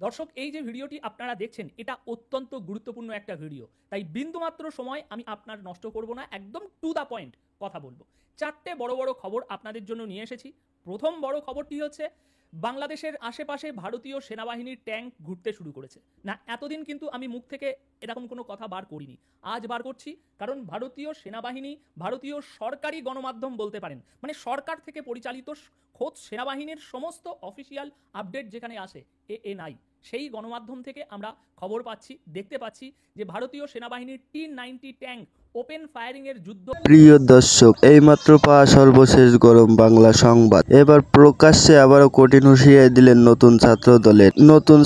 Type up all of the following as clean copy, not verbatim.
দর্শক, এই যে ভিডিওটি আপনারা দেখছেন এটা অত্যন্ত গুরুত্বপূর্ণ একটা ভিডিও, তাই বিন্দুমাত্র সময় আমি আপনার নষ্ট করব না, একদম টু দ্য পয়েন্ট কথা বলবো। চারটে বড় বড় খবর আপনাদের জন্য নিয়ে এসেছি। প্রথম বড় খবরটি হচ্ছে বাংলাদেশের আশেপাশে ভারতীয় সেনাবাহিনীর ট্যাঙ্ক ঘুরতে শুরু করেছে। না, এতদিন কিন্তু আমি মুখ থেকে এরকম কোনো কথা বার করিনি, আজ বার করছি, কারণ ভারতীয় সেনাবাহিনী, ভারতীয় সরকারি গণমাধ্যম বলতে পারেন, মানে সরকার থেকে পরিচালিত খোদ সেনাবাহিনীর সমস্ত অফিসিয়াল আপডেট যেখানে আসে এএনআই, সেই গণমাধ্যম থেকে আমরা খবর পাচ্ছি, দেখতে পাচ্ছি যে ভারতীয় সেনাবাহিনীর T-90 ট্যাঙ্ক ওপেন ফায়ারিং এর যুদ্ধ। প্রিয় দর্শক, এইমাত্র পাওয়া সর্বশেষ গরম বাংলা সংবাদ। এবার প্রকাশ্যে আবারও কঠিন হুঁশিয়ারি দিলেন নতুন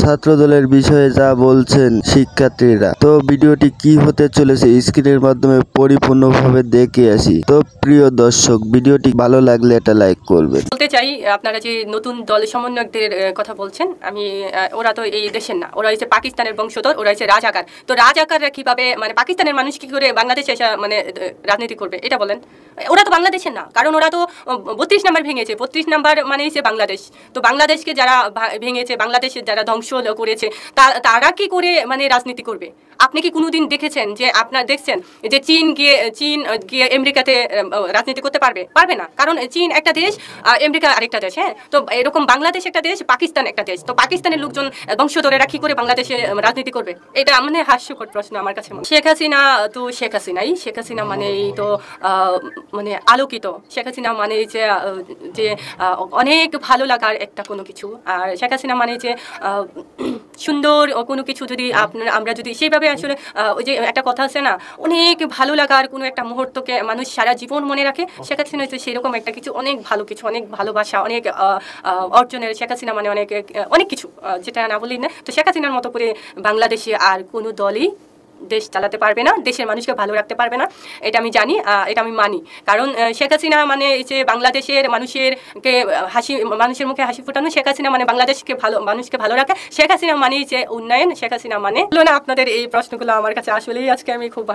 ছাত্র দলের বিষয়ে যা বলছেন শিক্ষার্থীরা। তো ভিডিওটি কি হতে চলেছে স্ক্রিনের মাধ্যমে পরিপূর্ণভাবে দেখে আসি। তো প্রিয় দর্শক, ভিডিওটি ভালো লাগলে এটা লাইক করবেন। বলতে চাই, আপনারা যে নতুন দল সমন্বয়কদের কথা বলছেন, ওরা তো এই দেশের না, ওরা হচ্ছে পাকিস্তানের বংশধর, ওরা হচ্ছে রাজাকার। তো রাজাকাররা কিভাবে, মানে পাকিস্তানের মানুষ কি করে বাংলাদেশে এসে মানে রাজনীতি করবে এটা বলেন? ওরা তো বাংলাদেশের না, কারণ ওরা তো 32 নাম্বার ভেঙেছে। 32 নাম্বার মানে হচ্ছে বাংলাদেশ। তো বাংলাদেশকে যারা ভেঙেছে, বাংলাদেশের যারা ধ্বংস করেছে, তারা কি করে মানে রাজনীতি করবে? আপনি কি কোনোদিন দেখেছেন যে, আপনার দেখছেন যে চীন গিয়ে আমেরিকাতে রাজনীতি করতে পারবে না, কারণ চীন একটা দেশ, আমেরিকা আরেকটা দেশ। হ্যাঁ, তো এরকম বাংলাদেশ একটা দেশ, পাকিস্তান একটা দেশ। তো পাকিস্তানের লোকজন বংশধরেরা কি করে বাংলাদেশে রাজনীতি করবে? এটা মানে হাস্যকর প্রশ্ন আমার কাছে। শেখ হাসিনা তো শেখ হাসিনা মানেই তো মানে আলোকিত। শেখ হাসিনা মানে যে অনেক ভালো লাগার একটা কোনো কিছু। আর শেখ হাসিনা মানে যে সুন্দর কোনো কিছু, যদি আমরা যদি সেইভাবে আসলে ওই যে একটা কথা আছে না, অনেক ভালো লাগার কোনো একটা মুহূর্তকে মানুষ সারা জীবন মনে রাখে। শেখ হাসিনা হচ্ছে সেরকম একটা কিছু, অনেক ভালো কিছু, অনেক ভালোবাসা, অনেক অর্জনের। শেখ হাসিনা মানে অনেক কিছু, যেটা না বলি না। তো শেখ হাসিনার মতো করে বাংলাদেশে আর কোনো দলই দেশ চালাতে পারবে না, দেশের মানুষকে ভালো রাখতে পারবে না। এটা আমি জানি, এটা আমি মানি। কারণ শেখ হাসিনা মানে এই যে বাংলাদেশের মানুষের মুখে হাসি ফোটানো। শেখ হাসিনা মানে মানুষকে ভালো রাখা। শেখ হাসিনা মানে যে উন্নয়ন। শেখ হাসিনা মানে না, আপনাদের এই প্রশ্নগুলো আমার কাছে আসলেই আজকে আমি খুব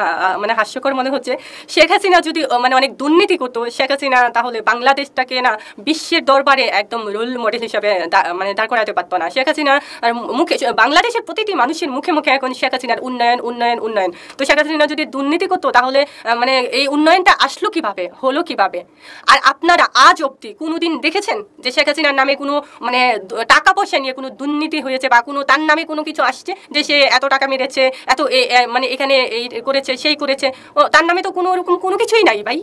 মানে হাস্যকর মনে হচ্ছে। শেখ হাসিনা যদি মানে অনেক দুর্নীতি করতো, শেখ হাসিনা তাহলে বাংলাদেশটাকে না বিশ্বের দরবারে একদম রোল মডেল হিসাবে মানে দাঁড় করাতে পারতো না। শেখ হাসিনা মুখে, বাংলাদেশের প্রতিটি মানুষের মুখে মুখে এখন শেখ হাসিনার উন্নয়ন। তো শেখ হাসিনা যদি দুর্নীতি করতো, তাহলে মানে এই উন্নয়নটা আসলো কিভাবে, হলো কিভাবে? আর আপনারা আজ অব্দি কোনোদিন দেখেছেন যে শেখ হাসিনার নামে কোনো মানে টাকা পয়সা নিয়ে কোনো দুর্নীতি হয়েছে, বা কোনো তার নামে কোনো কিছু আসছে যে সে এত টাকা মেরেছে, এত মানে এখানে এই করেছে, সেই করেছে? তার নামে তো কোনো রকম কোনো কিছুই নাই ভাই।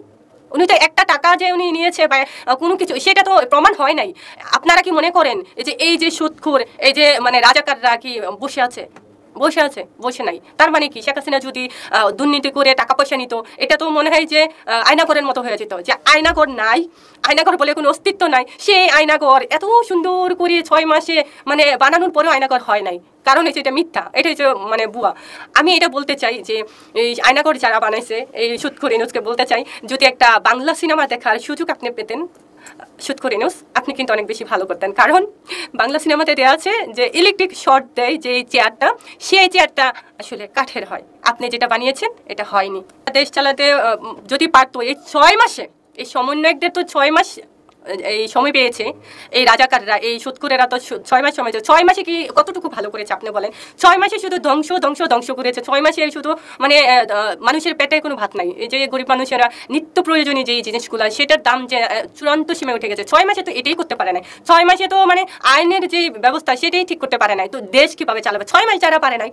উনি তো একটা টাকা যে উনি নিয়েছে বা কোনো কিছু, সেটা তো প্রমাণ হয় নাই। আপনারা কি মনে করেন এই যে সুদখোর, এই যে মানে রাজাকাররা কি বসে নাই? তার মানে কি শেখ হাসিনা যদি দুর্নীতি করে টাকা পয়সা নিত, এটা তো মনে হয় যে আয়নাঘরের মতো হয়ে যেত। যে আয়নাঘর নাই, আয়নাঘর বলে কোনো অস্তিত্ব নাই, সেই আয়নাঘর এত সুন্দর করে 6 মাসে মানে বানানোর পরেও আয়নাঘর হয় নাই। কারণ হচ্ছে এটা মিথ্যা, এটা হচ্ছে মানে বুয়া। আমি এটা বলতে চাই যে এই আয়নাঘর যারা বানাইছে, এই সুদখোর ইউনুসকে বলতে চাই, যদি একটা বাংলা সিনেমা দেখার সুযোগ আপনি পেতেন, সুদখোর ইউনুস, আপনি কিন্তু অনেক বেশি ভালো করতেন। কারণ বাংলা সিনেমাতে দেওয়া আছে যে ইলেকট্রিক শর্ট দেয় যে চেয়ারটা, সেই চেয়ারটা আসলে কাঠের হয়। আপনি যেটা বানিয়েছেন এটা হয়নি। দেশ চালাতে যদি পারতো, এই 6 মাসে, এই সমন্বয়কদের তো 6 মাস এই সময় পেয়েছে। এই রাজাকাররা, এই সুদখোরেরা তো 6 মাস সময়। 6 মাসে কি কতটুকু ভালো করেছে আপনি বলেন? 6 মাসে শুধু ধ্বংস করেছে। 6 মাসে শুধু মানে মানুষের পেটে কোনো ভাত নাই। এই যে গরিব মানুষেরা নিত্য প্রয়োজনীয় যে জিনিসগুলো, সেটার দাম যে চূড়ান্ত সীমায় উঠে গেছে। 6 মাসে তো এটাই করতে পারে নাই। 6 মাসে তো মানে আইনের যে ব্যবস্থা সেটাই ঠিক করতে পারে নাই। তো দেশ কিভাবে চালাবে? 6 মাস যারা পারে নাই,